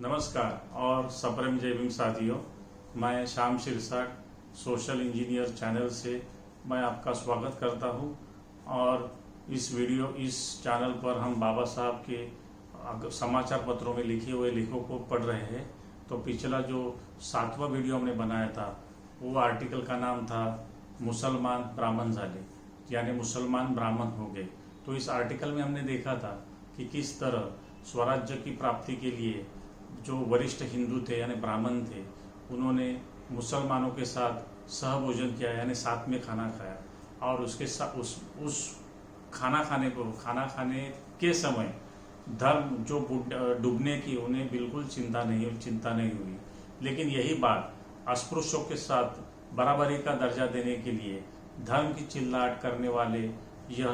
नमस्कार और सप्रेम जय भीम साथियों, मैं Shyam Shirsat social engineer channel से मैं आपका स्वागत करता हूं। और इस चैनल पर हम बाबा साहब के समाचार पत्रों में लिखे हुए लेखों को पढ़ रहे हैं। तो पिछला जो 7वां वीडियो हमने बनाया था वो आर्टिकल का नाम था मुसलमान ब्राह्मण झाले, यानी मुसलमान ब्राह्मण हो गए। तो इस आर्टिकल में हमने देखा था कि किस तरह स्वराज्य की प्राप्ति के लिए जो वरिष्ठ हिंदू थे यानी ब्राह्मण थे, उन्होंने मुसलमानों के साथ सहभोजन किया, यानी साथ में खाना खाया। और उसके साथ उस खाना खाने के समय धर्म जो डूबने की उन्हें बिल्कुल चिंता नहीं हुई। लेकिन यही बात अस्पृश्यों के साथ बराबरी का दर्जा देने के लिए धर्म की चिल्लाहट करने वाले यह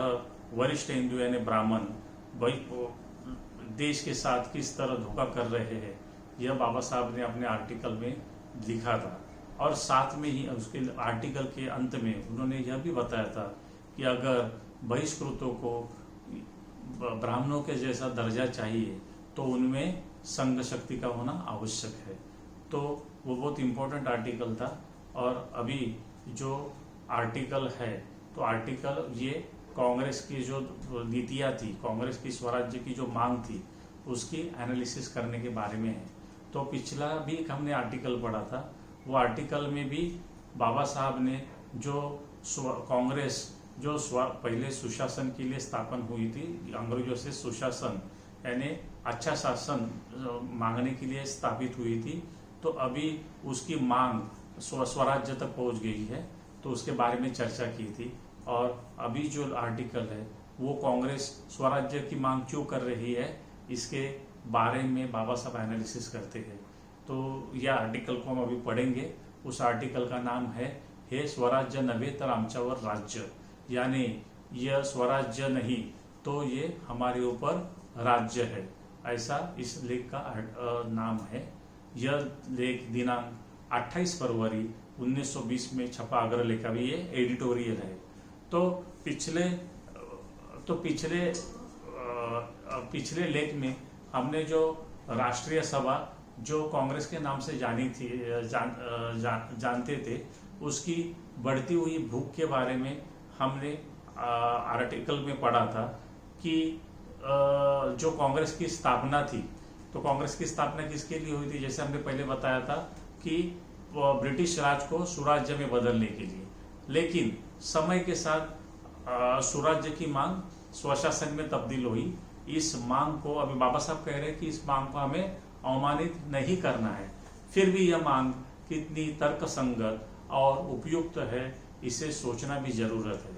वरिष्ठ हिंदू यानी ब्राह्मण देश के साथ किस तरह धोखा कर रहे हैं, यह बाबा साहब ने अपने आर्टिकल में लिखा था। और साथ में ही उसके आर्टिकल के अंत में उन्होंने यह भी बताया था कि अगर बहिष्कृतों को ब्राह्मणों के जैसा दर्जा चाहिए तो उनमें संघ शक्ति का होना आवश्यक है। तो वो बहुत इम्पोर्टेंट आर्टिकल था। और अभी जो आर्टिकल है, तो आर्टिकल ये कांग्रेस की जो नीतियाँ थी, कांग्रेस की स्वराज्य की जो मांग थी, उसकी एनालिसिस करने के बारे में है। तो पिछला भी हमने आर्टिकल पढ़ा था, वो आर्टिकल में भी बाबा साहब ने जो कांग्रेस जो पहले सुशासन के लिए स्थापन हुई थी, अंग्रेजों से सुशासन यानी अच्छा शासन मांगने के लिए स्थापित हुई थी, तो अभी उसकी मांग स्वराज्य तक पहुंच गई है। तो उसके बारे में चर्चा की थी। और अभी जो आर्टिकल है वो कांग्रेस स्वराज्य की मांग क्यों कर रही है, इसके बारे में बाबा साहब एनालिसिस करते हैं। तो यह आर्टिकल को हम अभी पढ़ेंगे। उस आर्टिकल का नाम है हे स्वराज्य नव्हे तर आमच्यावर राज्य, यानी यह स्वराज्य नहीं तो ये हमारे ऊपर राज्य है, ऐसा इस लेख का नाम है। यह लेख दिनांक 28 फरवरी 1920 में छपा अग्रलेख, अभी ये एडिटोरियल है। तो पिछले लेख में हमने जो राष्ट्रीय सभा जो कांग्रेस के नाम से जानी थी जानते थे, उसकी बढ़ती हुई भूख के बारे में हमने आर्टिकल में पढ़ा था कि जो कांग्रेस की स्थापना थी, तो कांग्रेस की स्थापना किसके लिए हुई थी, जैसे हमने पहले बताया था कि ब्रिटिश राज को सुराज्य में बदलने के लिए। लेकिन समय के साथ सुराज्य की मांग स्वशासन में तब्दील हुई। इस मांग को अभी बाबा साहब कह रहे हैं कि इस मांग को हमें अवमानित नहीं करना है। फिर भी यह मांग कितनी तर्कसंगत और उपयुक्त है, इसे सोचना भी जरूरत है।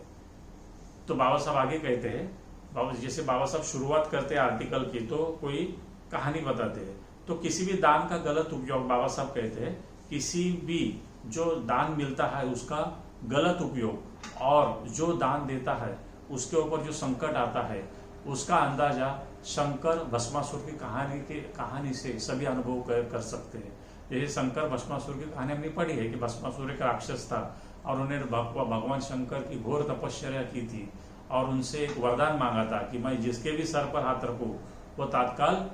तो बाबा साहब आगे कहते हैं, जैसे बाबा साहब शुरुआत करते हैं आर्टिकल की, तो कोई कहानी बताते हैं। तो किसी भी दान का गलत उपयोग, बाबा साहब कहते हैं, किसी भी जो दान मिलता है उसका गलत उपयोग और जो दान देता है उसके ऊपर जो संकट आता है, उसका अंदाजा शंकर भस्मासुर की कहानी से सभी अनुभव कर सकते हैं। जैसे शंकर भस्मासुर की कहानी हमने पढ़ी है कि भस्मासुर एक राक्षस था और उन्हें भगवान शंकर की घोर तपस्या की थी और उनसे एक वरदान मांगा था कि मैं जिसके भी सर पर हाथ रखूं वो तत्काल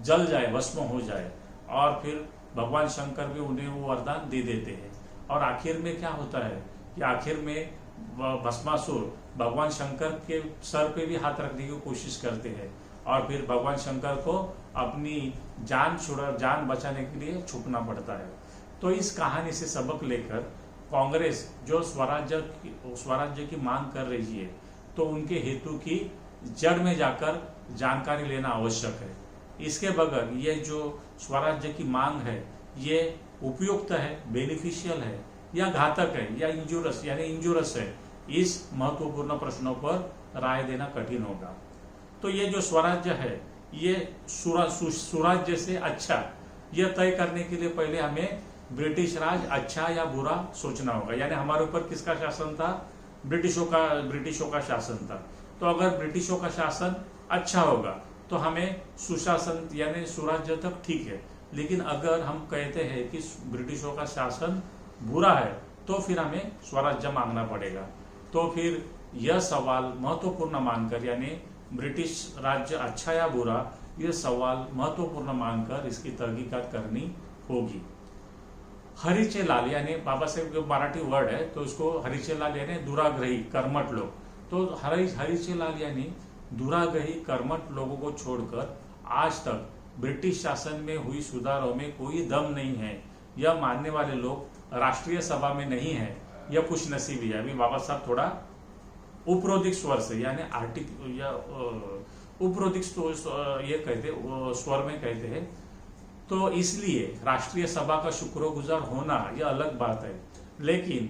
जल जाए, भस्म हो जाए। और फिर भगवान शंकर भी उन्हें वो वरदान दे देते हैं। और आखिर में क्या होता है कि आखिर में भस्मासुर भगवान शंकर के सर पे भी हाथ रखने की कोशिश करते हैं और फिर भगवान शंकर को अपनी जान बचाने के लिए छुपना पड़ता है। तो इस कहानी से सबक लेकर कांग्रेस जो स्वराज्य की मांग कर रही है, तो उनके हेतु की जड़ में जाकर जानकारी लेना आवश्यक है। इसके बगैर ये जो स्वराज्य की मांग है ये उपयुक्त है, बेनिफिशियल है या घातक है या इंजुरस है, इस महत्वपूर्ण प्रश्नों पर राय देना कठिन होगा। तो ये जो स्वराज्य है ये सुराज्य से अच्छा, यह तय करने के लिए पहले हमें ब्रिटिश राज अच्छा या बुरा सोचना होगा। यानी हमारे ऊपर किसका शासन था, ब्रिटिशों का शासन था। तो अगर ब्रिटिशों का शासन अच्छा होगा तो हमें सुशासन यानी सुराज्य तक ठीक है। लेकिन अगर हम कहते हैं कि ब्रिटिशों का शासन बुरा है तो फिर हमें स्वराज्य मांगना पड़ेगा। तो फिर यह सवाल महत्वपूर्ण मानकर, यानी ब्रिटिश राज्य अच्छा या बुरा, ये सवाल महत्वपूर्ण मानकर इसकी तहकीकात करनी होगी। हरिचे लाल यानी बाबा साहेब जो मराठी वर्ड है तो उसको हरिचे लाल यानी दुराग्रही कर्मठ लोग, तो हरिचे लाल यानी दुराग्रही कर्मठ लोगों को छोड़कर आज तक ब्रिटिश शासन में हुई सुधारों में कोई दम नहीं है, यह मानने वाले लोग राष्ट्रीय सभा में नहीं है। यह कुछ नसीबी है। अभी बाबा साहब थोड़ा उपरोधिक स्वर से यानी या उपरोधिक ये कहते स्वर में कहते हैं, तो इसलिए राष्ट्रीय सभा का शुक्रगुजार होना यह अलग बात है। लेकिन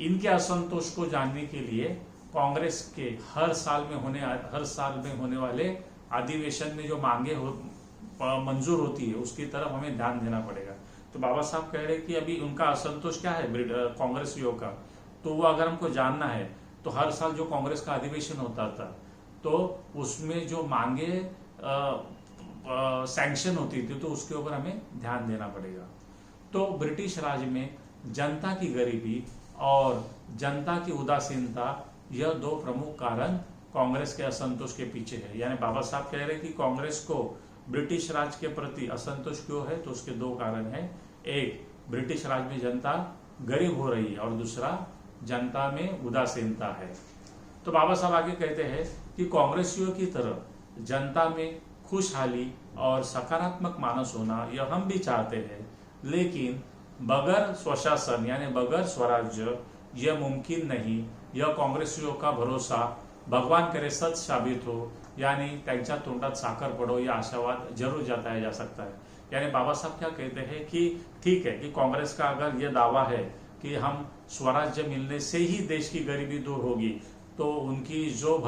इनके असंतोष को जानने के लिए कांग्रेस के हर साल में होने वाले अधिवेशन में जो मांगे मंजूर होती है उसकी तरफ हमें ध्यान देना पड़ेगा। तो बाबा साहब कह रहे कि अभी उनका असंतोष क्या है कांग्रेसियों का, तो वो अगर हमको जानना है तो हर साल जो कांग्रेस का अधिवेशन होता था तो उसमें जो मांगे सैंक्शन होती थी तो उसके ऊपर हमें ध्यान देना पड़ेगा। तो ब्रिटिश राज में जनता की गरीबी और जनता की उदासीनता, यह दो प्रमुख कारण कांग्रेस के असंतोष के पीछे है। यानी बाबा साहब कह रहे कि कांग्रेस को ब्रिटिश राज के प्रति असंतोष क्यों है, तो उसके दो कारण हैं। एक, ब्रिटिश राज में जनता गरीब हो रही है और दूसरा, जनता में उदासीनता है। तो बाबा साहब आगे कहते हैं कि कांग्रेसियों की तरह जनता में खुशहाली और सकारात्मक मानस होना यह हम भी चाहते हैं, लेकिन बगैर स्वशासन यानी बगैर स्वराज्य यह मुमकिन नहीं। यह काँग्रेसियों का भरोसा भगवान करे सच साबित हो, यानी त्यांच्या तोंडात साखर पडो, यह आशावाद जरूर जताया जा सकता है। यानी बाबा साहब क्या कहते हैं कि ठीक है कि कांग्रेस का अगर यह दावा है कि हम स्वराज्य मिलने से ही देश की गरीबी दूर होगी, तो उनका जो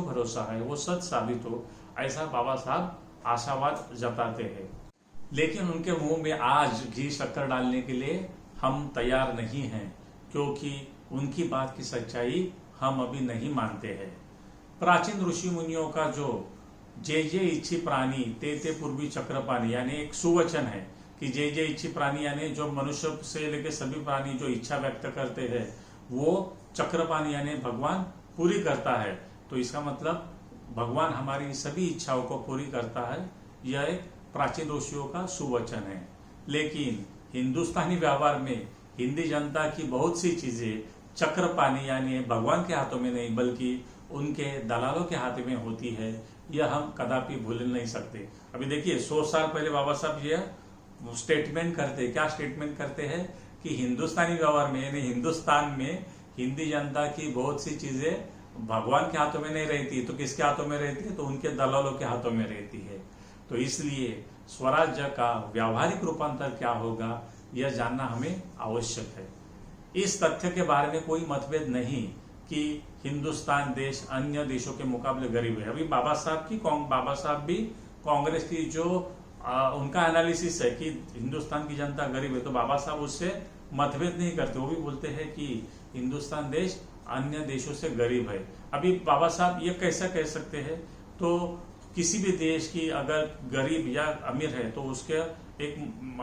भरोसा है वो सच साबित हो, ऐसा बाबा साहब आशावाद जताते हैं। लेकिन उनके मुंह में आज घी शक्कर डालने के लिए हम तैयार नहीं हैं, क्योंकि उनकी बात की सच्चाई हम अभी नहीं मानते हैं। प्राचीन ऋषि मुनियों का जो जे इच्छी प्राणी ते पूर्वी चक्रपाणी यानी एक सुवचन है कि जे इच्छी प्राणी यानी जो मनुष्य से लेकर सभी प्राणी जो इच्छा व्यक्त करते हैं वो चक्रपाणी यानी भगवान पूरी करता है। तो इसका मतलब भगवान हमारी सभी इच्छाओं को पूरी करता है, यह एक प्राचीन ऋषियों का सुवचन है। लेकिन हिंदुस्तानी व्यवहार में हिंदी जनता की बहुत सी चीजें चक्रपाणी यानी भगवान के हाथों में नहीं बल्कि उनके दलालों के हाथ में होती है, यह हम कदापि भूल नहीं सकते। अभी देखिए 100 साल पहले बाबा साहब यह स्टेटमेंट करते, क्या स्टेटमेंट करते हैं कि हिंदुस्तानी व्यवहार में यानी हिंदुस्तान में हिंदी जनता की बहुत सी चीजें भगवान के हाथों में नहीं रहती, तो किसके हाथों में रहती है, तो उनके दलालों के हाथों में रहती है। तो इसलिए स्वराज्य का व्यावहारिक रूपांतर क्या होगा यह जानना हमें आवश्यक है। इस तथ्य के बारे में कोई मतभेद नहीं कि हिंदुस्तान देश अन्य देशों के मुकाबले गरीब है। अभी बाबा साहब भी कांग्रेस की जो उनका एनालिसिस है कि हिंदुस्तान की जनता गरीब है, तो बाबा साहब उससे मतभेद नहीं करते। वो भी बोलते हैं कि हिंदुस्तान देश अन्य देशों से गरीब है। अभी बाबा साहब ये कैसा कह सकते हैं, तो किसी भी देश की अगर गरीब या अमीर है तो उसके एक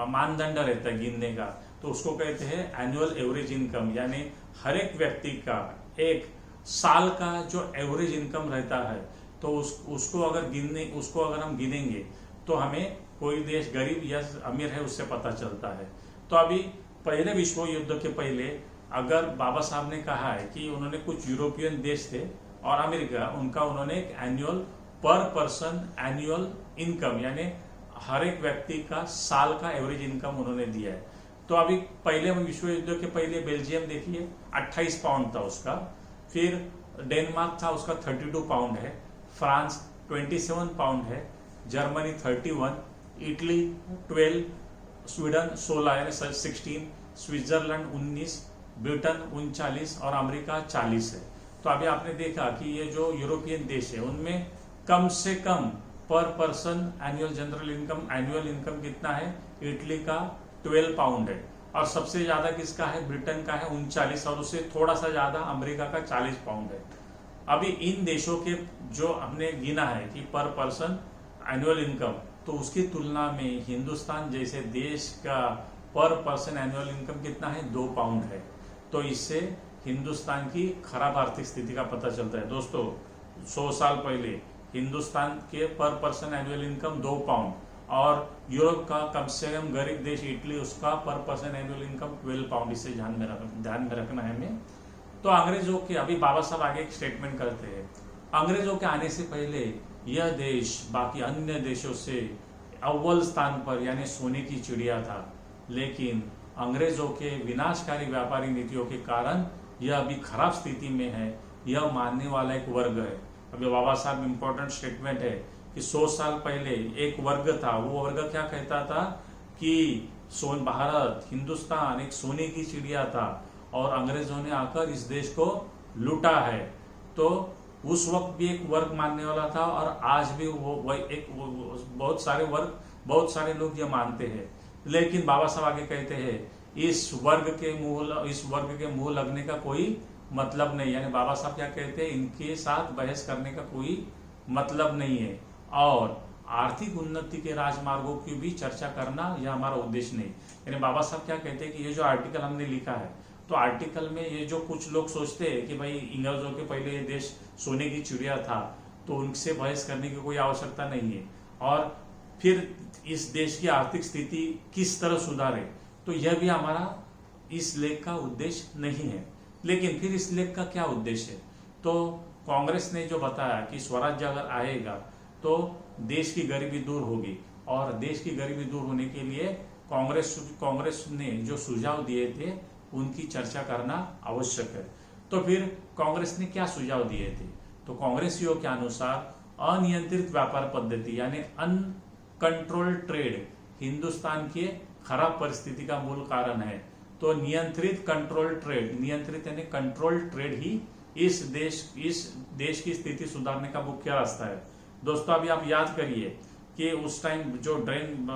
मानदंड रहता है गिनने का, तो उसको कहते हैं एनुअल एवरेज इनकम, यानी हर एक व्यक्ति का एक साल का जो एवरेज इनकम रहता है, तो उसको अगर हम गिनेंगे तो हमें कोई देश गरीब या अमीर है उससे पता चलता है। तो अभी पहले विश्व युद्ध के पहले अगर बाबा साहब ने कहा है कि उन्होंने कुछ यूरोपियन देश थे और अमेरिका, उन्होंने एक एनुअल पर पर्सन एनुअल इनकम यानी हर एक व्यक्ति का साल का एवरेज इनकम उन्होंने दिया है। तो अभी पहले विश्व युद्ध के पहले बेल्जियम देखिए 28 पाउंड था उसका, फिर डेनमार्क था उसका 32 पाउंड है, फ्रांस 27 पाउंड है, जर्मनी 31, इटली 12, स्वीडन 16 यानी 16, स्विट्जरलैंड 19, ब्रिटेन 39 और अमेरिका 40 है। तो अभी आपने देखा कि ये जो यूरोपियन देश है उनमें कम से कम पर पर्सन एनुअल इनकम कितना है, इटली का 12 पाउंड है और सबसे ज्यादा किसका है, ब्रिटेन का है 39 और उससे थोड़ा सा ज्यादा अमेरिका का 40 पाउंड है। अभी इन देशों के जो हमने गिना है कि पर पर्सन एनुअल इनकम, तो उसकी तुलना में हिंदुस्तान जैसे देश का पर पर्सन एनुअल इनकम कितना है, 2 पाउंड है। तो इससे हिंदुस्तान की खराब आर्थिक स्थिति का पता चलता है। दोस्तों 100 साल पहले हिंदुस्तान के पर पर्सन एनुअल इनकम 2 पाउंड, और यूरोप का कम से कम गरीब देश इटली, उसका पर पर्सन एनुअल इनकम 12 पाउंड। इसे ध्यान में रखना है हमें। तो अंग्रेजों के, अभी बाबा साहब आगे एक स्टेटमेंट करते हैं, अंग्रेजों के आने से पहले यह देश बाकी अन्य देशों से अव्वल स्थान पर यानी सोने की चिड़िया था, लेकिन अंग्रेजों के विनाशकारी व्यापारी नीतियों के कारण यह अभी खराब स्थिति में है। यह मानने वाला एक वर्ग है। अभी बाबा साहब इंपॉर्टेंट स्टेटमेंट है कि 100 साल पहले एक वर्ग था, वो वर्ग क्या कहता था कि भारत, हिंदुस्तान एक सोने की चिड़िया था और अंग्रेजों ने आकर इस देश को लूटा है। तो उस वक्त भी एक वर्ग मानने वाला था और आज भी बहुत सारे लोग ये मानते हैं। लेकिन बाबा साहब आगे कहते हैं इस वर्ग के मुंह लगने का कोई मतलब नहीं, यानी बाबा साहब क्या कहते हैं, इनके साथ बहस करने का कोई मतलब नहीं है और आर्थिक उन्नति के राजमार्गों की भी चर्चा करना यह हमारा उद्देश्य नहीं। यानी बाबा साहब क्या कहते हैं कि ये जो आर्टिकल हमने लिखा है, तो आर्टिकल में ये जो कुछ लोग सोचते हैं कि भाई अंग्रेजों के पहले ये देश सोने की चिड़िया था, तो उनसे बहस करने की कोई आवश्यकता नहीं है, और फिर इस देश की आर्थिक स्थिति किस तरह सुधारे, तो यह भी हमारा इस लेख का उद्देश्य नहीं है। लेकिन फिर इस लेख का क्या उद्देश्य है? तो कांग्रेस ने जो बताया कि स्वराज्य अगर आएगा तो देश की गरीबी दूर होगी, और देश की गरीबी दूर होने के लिए कांग्रेस ने जो सुझाव दिए थे उनकी चर्चा करना आवश्यक है। तो फिर कांग्रेस ने क्या सुझाव दिए थे? तो कांग्रेसियों के अनुसार अनियंत्रित व्यापार पद्धति यानी अनकंट्रोल्ड ट्रेड हिंदुस्तान के खराब परिस्थिति का मूल कारण है। तो नियंत्रित यानी कंट्रोल्ड ट्रेड ही इस देश की स्थिति सुधारने का मुख्य रास्ता है। दोस्तों अभी आप याद करिए कि उस टाइम जो ड्रेन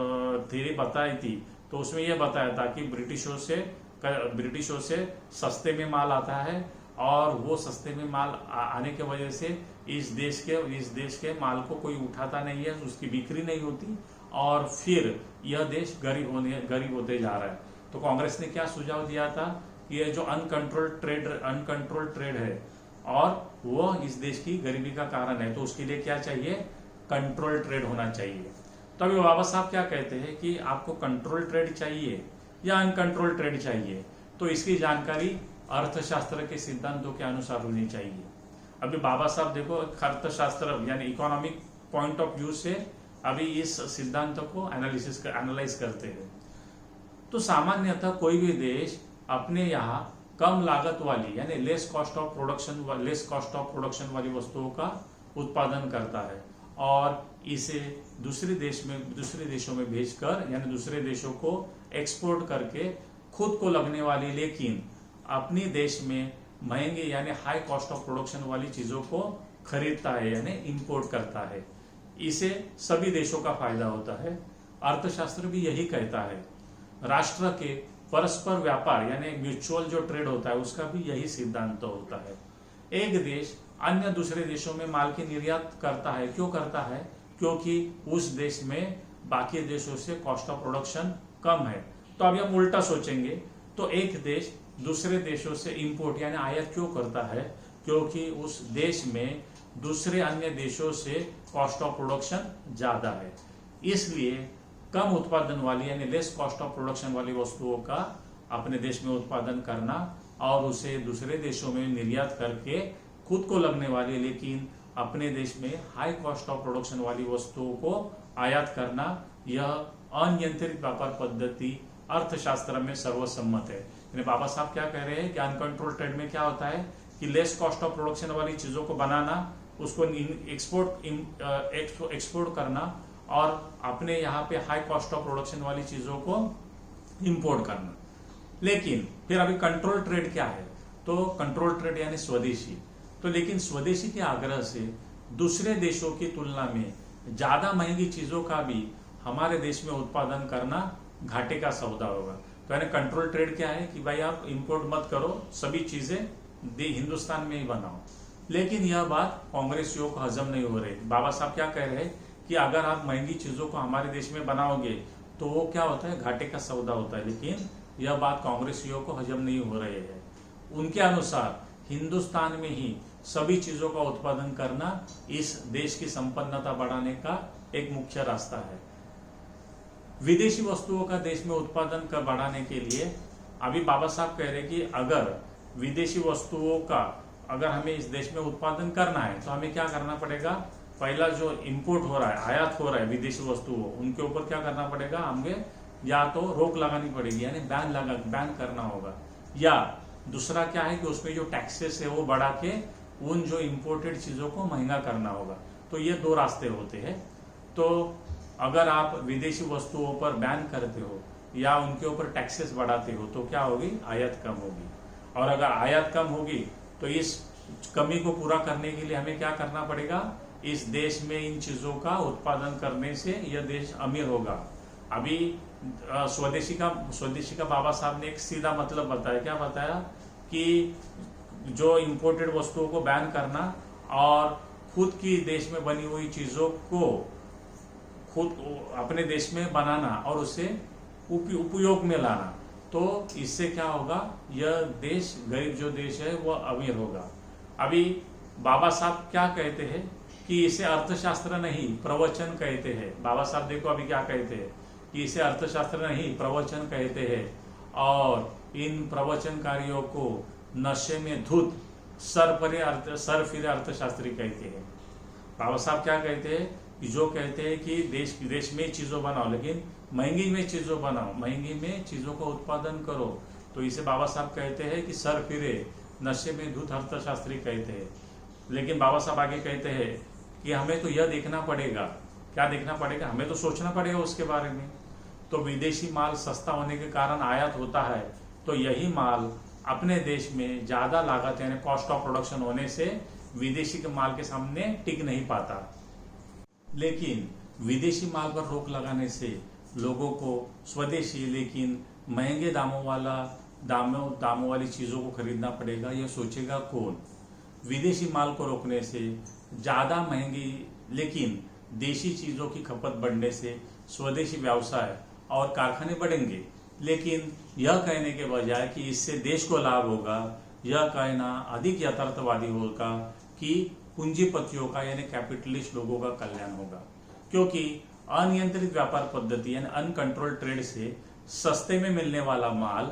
थ्योरी बताई थी, तो उसमें यह बताया था कि ब्रिटिशों से सस्ते में माल आता है, और वो सस्ते में माल आने की वजह से इस देश के माल को कोई उठाता नहीं है, उसकी बिक्री नहीं होती, और फिर यह देश गरीब होते जा रहा है। तो कांग्रेस ने क्या सुझाव दिया था कि ये जो अनकंट्रोल्ड ट्रेड है और वो इस देश की गरीबी का कारण है, तो उसके लिए क्या चाहिए? कंट्रोल ट्रेड होना चाहिए। तो अभी बाबा साहब क्या कहते हैं कि आपको कंट्रोल ट्रेड चाहिए या अनकंट्रोल ट्रेड चाहिए, तो इसकी जानकारी अर्थशास्त्र के सिद्धांतों के अनुसार होनी चाहिए। अभी बाबा साहब देखो अर्थशास्त्र यानी इकोनॉमिक पॉइंट ऑफ व्यू से अभी इस सिद्धांतों को एनालाइज करते हैं। तो सामान्यतः कोई भी देश अपने यहाँ कम लागत वाली यानी लेस कॉस्ट ऑफ प्रोडक्शन वाली वस्तुओं का उत्पादन करता है और इसे दूसरे देशों में भेजकर यानी दूसरे देशों को एक्सपोर्ट करके खुद को लगने वाली लेकिन अपने देश में महंगी यानी हाई कॉस्ट ऑफ प्रोडक्शन वाली चीजों को खरीदता है यानी इंपोर्ट करता है। इसे सभी देशों का फायदा होता है। अर्थशास्त्र भी यही कहता है। राष्ट्र के परस्पर व्यापार यानी म्यूचुअल जो ट्रेड होता है उसका भी यही सिद्धांत होता है। एक देश अन्य दूसरे देशों में माल की निर्यात करता है। क्यों करता है? क्योंकि उस देश में बाकी देशों से कॉस्ट ऑफ प्रोडक्शन कम है। तो अभी हम उल्टा सोचेंगे तो एक देश दूसरे देशों से इंपोर्ट यानी आयात क्यों करता है? क्योंकि उस देश में दूसरे अन्य देशों से कॉस्ट ऑफ प्रोडक्शन ज्यादा है, इसलिए कम उत्पादन वाली यानी लेस कॉस्ट ऑफ प्रोडक्शन वाली वस्तुओं का अपने देश में उत्पादन करना और उसे दूसरे देशों में निर्यात करके खुद को लगने वाली लेकिन अपने देश में हाई कॉस्ट ऑफ प्रोडक्शन वाली वस्तुओं को आयात करना, यह अनियंत्रित व्यापार पद्धति अर्थशास्त्र में सर्वसम्मत है। यानी बाबा साहब क्या कह रहे हैं कि अनकंट्रोल ट्रेड में क्या होता है कि लेस कॉस्ट ऑफ प्रोडक्शन वाली चीजों को बनाना, उसको एक्सपोर्ट करना और अपने यहाँ पे हाई कॉस्ट ऑफ प्रोडक्शन वाली चीजों को इंपोर्ट करना। लेकिन फिर अभी कंट्रोल ट्रेड क्या है? तो कंट्रोल ट्रेड यानी स्वदेशी। तो लेकिन स्वदेशी के आग्रह से दूसरे देशों की तुलना में ज्यादा महंगी चीजों का भी हमारे देश में उत्पादन करना घाटे का सौदा होगा। तो यानी कंट्रोल ट्रेड क्या है कि भाई आप इंपोर्ट मत करो, सभी चीजें हिंदुस्तान में ही बनाओ। लेकिन यह बात कांग्रेसियों को हजम नहीं हो रही। बाबा साहब क्या कह रहे हैं कि अगर आप महंगी चीजों को हमारे देश में बनाओगे तो वो क्या होता है? घाटे का सौदा होता है। लेकिन यह बात कांग्रेसियों को हजम नहीं हो रही है। उनके अनुसार हिंदुस्तान में ही सभी चीजों का उत्पादन करना इस देश की संपन्नता बढ़ाने का एक मुख्य रास्ता है। विदेशी वस्तुओं का देश में उत्पादन कर बढ़ाने के लिए अभी बाबा साहब कह रहे कि अगर विदेशी वस्तुओं का अगर हमें इस देश में उत्पादन करना है तो हमें क्या करना पड़ेगा, पहला जो इंपोर्ट हो रहा है, आयात हो रहा है विदेशी वस्तुओं, उनके ऊपर क्या करना पड़ेगा, हमें या तो रोक लगानी पड़ेगी यानी बैन करना होगा, या दूसरा क्या है कि उसमें जो टैक्सेस है वो बढ़ा के उन जो इंपोर्टेड चीजों को महंगा करना होगा। तो ये दो रास्ते होते हैं। तो अगर आप विदेशी वस्तुओं पर बैन करते हो या उनके ऊपर टैक्सेस बढ़ाते हो तो क्या होगी, आयात कम होगी, और अगर आयात कम होगी तो इस कमी को पूरा करने के लिए हमें क्या करना पड़ेगा, इस देश में इन चीजों का उत्पादन करने से यह देश अमीर होगा। अभी स्वदेशी का बाबा साहब ने एक सीधा मतलब बताया, क्या बताया कि जो इंपोर्टेड वस्तुओं को बैन करना और खुद की देश में बनी हुई चीजों को खुद अपने देश में बनाना और उसे उपयोग में लाना, तो इससे क्या होगा, यह देश, गरीब जो देश है वो अमीर होगा। अभी बाबा साहब क्या कहते हैं कि इसे अर्थशास्त्र नहीं प्रवचन कहते हैं। बाबा साहब देखो अभी क्या कहते हैं कि इसे अर्थशास्त्र नहीं प्रवचन कहते हैं, और इन प्रवचनकारियों को नशे में धुत सर फिरे अर्थशास्त्री कहते हैं। बाबा साहब क्या कहते हैं कि जो कहते हैं कि देश विदेश में चीजों बनाओ लेकिन महंगी में चीजों बनाओ, महंगी में चीजों का उत्पादन करो, तो इसे बाबा साहब कहते हैं कि सर फिरे नशे में धुत अर्थशास्त्री कहते हैं। लेकिन बाबा साहब आगे कहते हैं कि हमें तो यह देखना पड़ेगा, क्या देखना पड़ेगा, हमें तो सोचना पड़ेगा उसके बारे में। तो विदेशी माल सस्ता होने के कारण आयात होता है, तो यही माल अपने देश में ज्यादा लागत यानी कॉस्ट ऑफ प्रोडक्शन होने से विदेशी के माल के सामने टिक नहीं पाता। लेकिन विदेशी माल पर रोक लगाने से लोगों को स्वदेशी लेकिन महंगे दामों वाली चीजों को खरीदना पड़ेगा। यह सोचेगा कौन? विदेशी माल को रोकने से ज्यादा महंगी लेकिन देशी चीजों की खपत बढ़ने से स्वदेशी व्यवसाय और कारखाने बढ़ेंगे। लेकिन यह कहने के बजाय कि इससे देश को लाभ होगा, यह कहना अधिक यथार्थवादी होगा कि पूंजीपतियों का यानी कैपिटलिस्ट लोगों का कल्याण होगा, क्योंकि अनियंत्रित व्यापार पद्धति यानी अनकंट्रोल्ड ट्रेड से सस्ते में मिलने वाला माल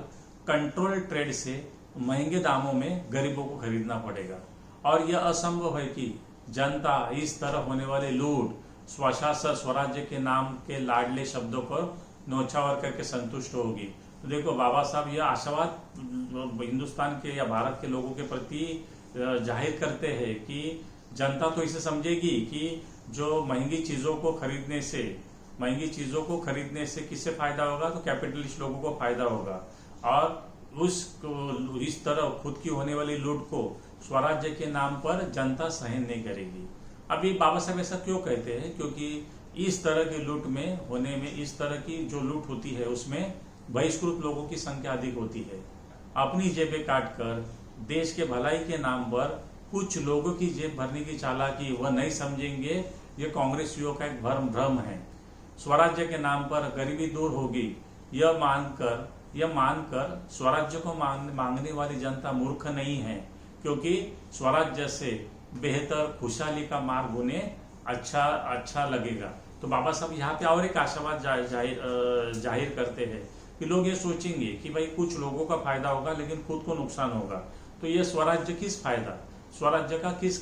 कंट्रोल ट्रेड से महंगे दामों में गरीबों को खरीदना पड़ेगा। और यह असंभव है कि जनता इस तरह होने वाले लूट, स्वशासन, स्वराज्य के नाम के लाडले शब्दों पर नौछावर करके संतुष्ट होगी। तो देखो बाबा साहब यह आशावाद हिंदुस्तान के या भारत के लोगों के प्रति जाहिर करते हैं कि जनता तो इसे समझेगी कि जो महंगी चीजों को खरीदने से किससे फायदा होगा, तो कैपिटलिस्ट लोगों को फायदा होगा, और इस तरह खुद की होने वाली लूट को स्वराज्य के नाम पर जनता सहन नहीं करेगी। अभी बाबा साहब ऐसा क्यों कहते हैं? क्योंकि इस तरह की लूट में होने में, इस तरह की जो लूट होती है उसमें बहिष्कृत लोगों की संख्या अधिक होती है। अपनी जेबें काटकर देश के भलाई के नाम पर कुछ लोगों की जेब भरने की चालाकी वह नहीं समझेंगे। ये कांग्रेसियों का एक भ्रम है। स्वराज्य के नाम पर गरीबी दूर होगी यह मानकर स्वराज्य को मांगने वाली जनता मूर्ख नहीं है, क्योंकि स्वराज्य से बेहतर खुशहाली का मार्ग उन्हें अच्छा लगेगा। तो बाबा साहब यहाँ पे और एक आशावाद जाहिर करते हैं कि लोग ये सोचेंगे कि भाई कुछ लोगों का फायदा होगा लेकिन खुद को नुकसान होगा, तो ये स्वराज्य किस फायदा, स्वराज्य का किस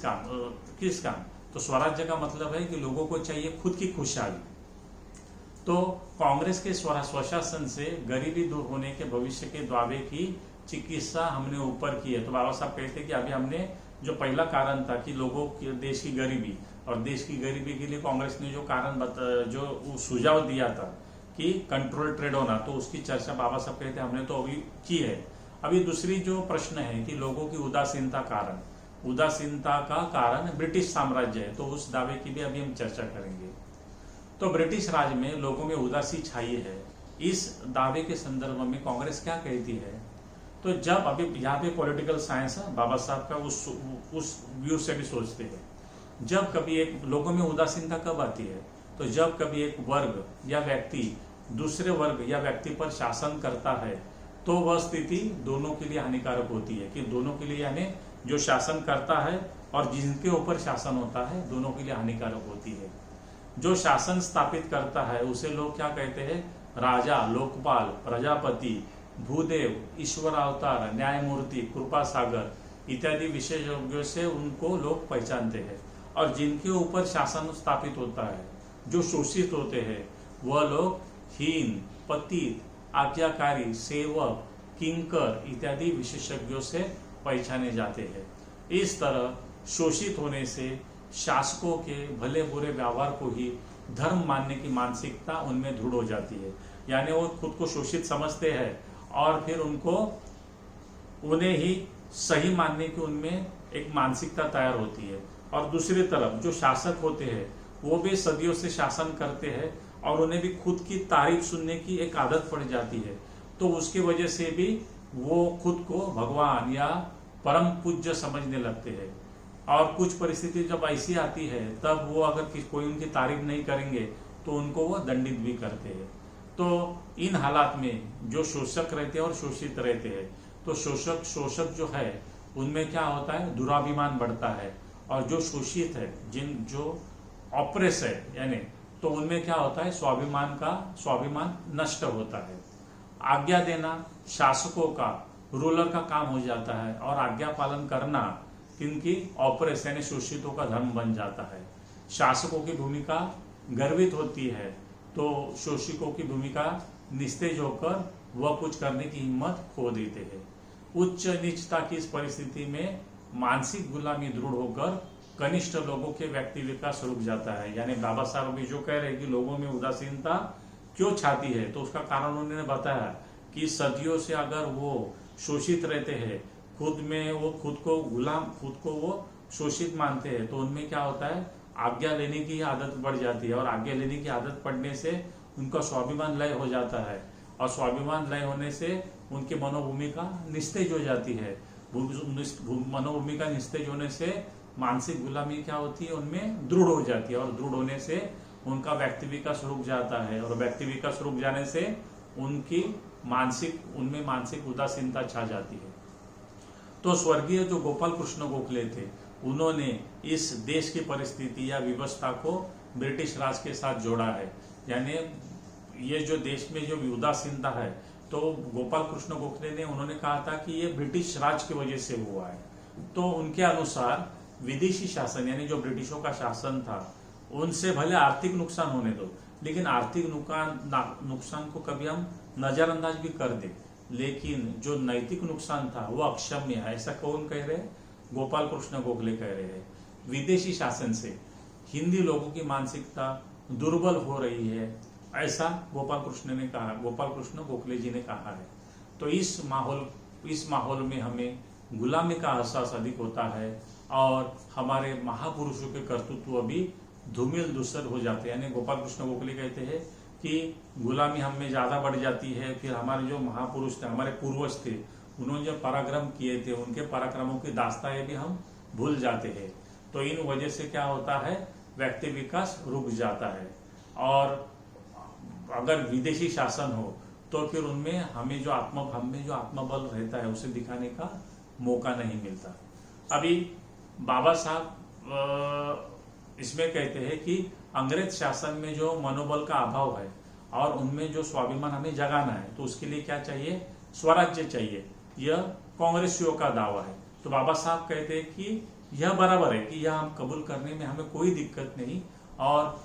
काम? तो स्वराज्य का मतलब है कि लोगों को चाहिए खुद की खुशहाली। तो कांग्रेस के स्वशासन से गरीबी दूर होने के भविष्य के दावे की चिकित्सा हमने ऊपर की है। तो बाबा साहब कहते हैं कि अभी हमने जो पहला कारण था कि लोगों की देश की गरीबी, और देश की गरीबी के लिए कांग्रेस ने जो सुझाव दिया था कि कंट्रोल ट्रेड होना, तो उसकी चर्चा बाबा साहब कहते हैं हमने तो अभी की है। अभी दूसरी जो प्रश्न है कि लोगों की उदासीनता का कारण ब्रिटिश साम्राज्य है, तो उस दावे की भी अभी हम चर्चा करेंगे। तो ब्रिटिश राज में लोगों में उदासी छाई है, इस दावे के संदर्भ में कांग्रेस क्या कहती है? तो जब अभी यहाँ पे पॉलिटिकल साइंस बाबा साहब का उस व्यू से भी सोचते हैं, जब कभी एक लोगों में उदासीनता कब आती है? तो जब कभी एक वर्ग या व्यक्ति दूसरे वर्ग या व्यक्ति पर शासन करता है, तो वह स्थिति दोनों के लिए हानिकारक होती है। कि दोनों के लिए यानी जो शासन करता है और जिनके ऊपर शासन होता है, दोनों के लिए हानिकारक होती है। जो शासन स्थापित करता है उसे लोग क्या कहते हैं? राजा, लोकपाल, प्रजापति, भूदेव, ईश्वर अवतार, न्यायमूर्ति, कृपा सागर इत्यादि विशेषज्ञों से उनको लोग पहचानते हैं। और जिनके ऊपर शासन स्थापित होता है, जो शोषित होते हैं, वह लोग हीन, पतित, आज्ञाकारी, सेवक, किंकर इत्यादि विशेषज्ञों से पहचाने जाते हैं। इस तरह शोषित होने से शासकों के भले बुरे व्यवहार को ही धर्म मानने की मानसिकता उनमें दृढ़ हो जाती है। यानी वो खुद को शोषित समझते हैं और फिर उन्हें ही सही मानने की उनमें एक मानसिकता तैयार होती है। और दूसरी तरफ जो शासक होते हैं वो भी सदियों से शासन करते हैं और उन्हें भी खुद की तारीफ सुनने की एक आदत पड़ जाती है, तो उसकी वजह से भी वो खुद को भगवान या परम पूज्य समझने लगते हैं। और कुछ परिस्थिति जब ऐसी आती है तब वो अगर कोई उनकी तारीफ नहीं करेंगे तो उनको वो दंडित भी करते हैं। तो इन हालात में जो शोषक रहते हैं और शोषित रहते हैं, तो शोषक जो है उनमें क्या होता है? दुराभिमान बढ़ता है। और जो शोषित है, जो ऑप्रेस है यानी, तो उनमें क्या होता है? स्वाभिमान नष्ट होता है। आज्ञा देना शासकों का, रूलर का काम हो जाता है और आज्ञा पालन करना किनकी? ऑप्रेस यानी शोषितों का धर्म बन जाता है। शासकों की भूमिका गर्वित होती है तो शोषितों की भूमिका निस्तेज होकर वह कुछ करने की हिम्मत खो देते हैं। उच्च नीचता की इस परिस्थिति में मानसिक गुलामी दृढ़ होकर कनिष्ठ लोगों के व्यक्ति विकास रुक जाता है। यानी बाबा साहब भी जो कह रहे हैं कि लोगों में उदासीनता क्यों छाती है, तो उसका कारण उन्होंने बताया कि सदियों से अगर वो शोषित रहते हैं, खुद को वो शोषित मानते हैं, तो उनमें क्या होता है? आज्ञा लेने की आदत बढ़ जाती है और आज्ञा लेने की आदत पड़ने से उनका स्वाभिमान लय हो जाता है और स्वाभिमान लय होने से उनकी मनोभूमिका निस्तेज हो जाती है। मनोभूमिका निस्तेज होने से मानसिक गुलामी क्या होती है? उनमें दृढ़ हो जाती है और दृढ़ होने से उनका व्यक्ति विकास रुक जाता है और व्यक्ति विकास रुक जाने से उनमें मानसिक उदासीनता छा जाती है। तो स्वर्गीय जो गोपाल कृष्ण गोखले थे, उन्होंने इस देश की परिस्थिति या व्यवस्था को ब्रिटिश राज के साथ जोड़ा है। यानी ये जो देश में जो उदासीनता है, तो गोपाल कृष्ण गोखले ने उन्होंने कहा था कि ये ब्रिटिश राज की वजह से हुआ है। तो उनके अनुसार विदेशी शासन यानी जो ब्रिटिशों का शासन था, उनसे भले आर्थिक नुकसान होने दो, लेकिन आर्थिक नुकसान को कभी हम नजरअंदाज भी कर दे, लेकिन जो नैतिक नुकसान था वो अक्षम्य है। ऐसा कौन कह रहे हैं? गोपाल कृष्ण गोखले कह रहे हैं। विदेशी शासन से हिंदी लोगों की मानसिकता दुर्बल हो रही है, ऐसा गोपाल कृष्ण गोखले जी ने कहा है। तो इस माहौल में हमें गुलामी का एहसास अधिक होता है और हमारे महापुरुषों के कर्तृत्व भी धूमिल दूसर हो जाते हैं। यानी गोपाल कृष्ण गोखले कहते हैं कि गुलामी हम में ज्यादा बढ़ जाती है। फिर हमारे जो महापुरुष थे, हमारे पूर्वज थे, उन्होंने जो पराक्रम किए थे, उनके पराक्रमों की दास्तानें भी हम भूल जाते हैं। तो इन वजह से क्या होता है? व्यक्ति विकास रुक जाता है। और अगर विदेशी शासन हो तो फिर हमें जो आत्मबल रहता है उसे दिखाने का मौका नहीं मिलता। अभी बाबा साहब इसमें कहते हैं कि अंग्रेज शासन में जो मनोबल का अभाव है और उनमें जो स्वाभिमान हमें जगाना है, तो उसके लिए क्या चाहिए? स्वराज्य चाहिए। यह कांग्रेसियों का दावा है। तो बाबा साहब कहते हैं कि यह बराबर है कि यह हम कबूल करने में हमें कोई दिक्कत नहीं, और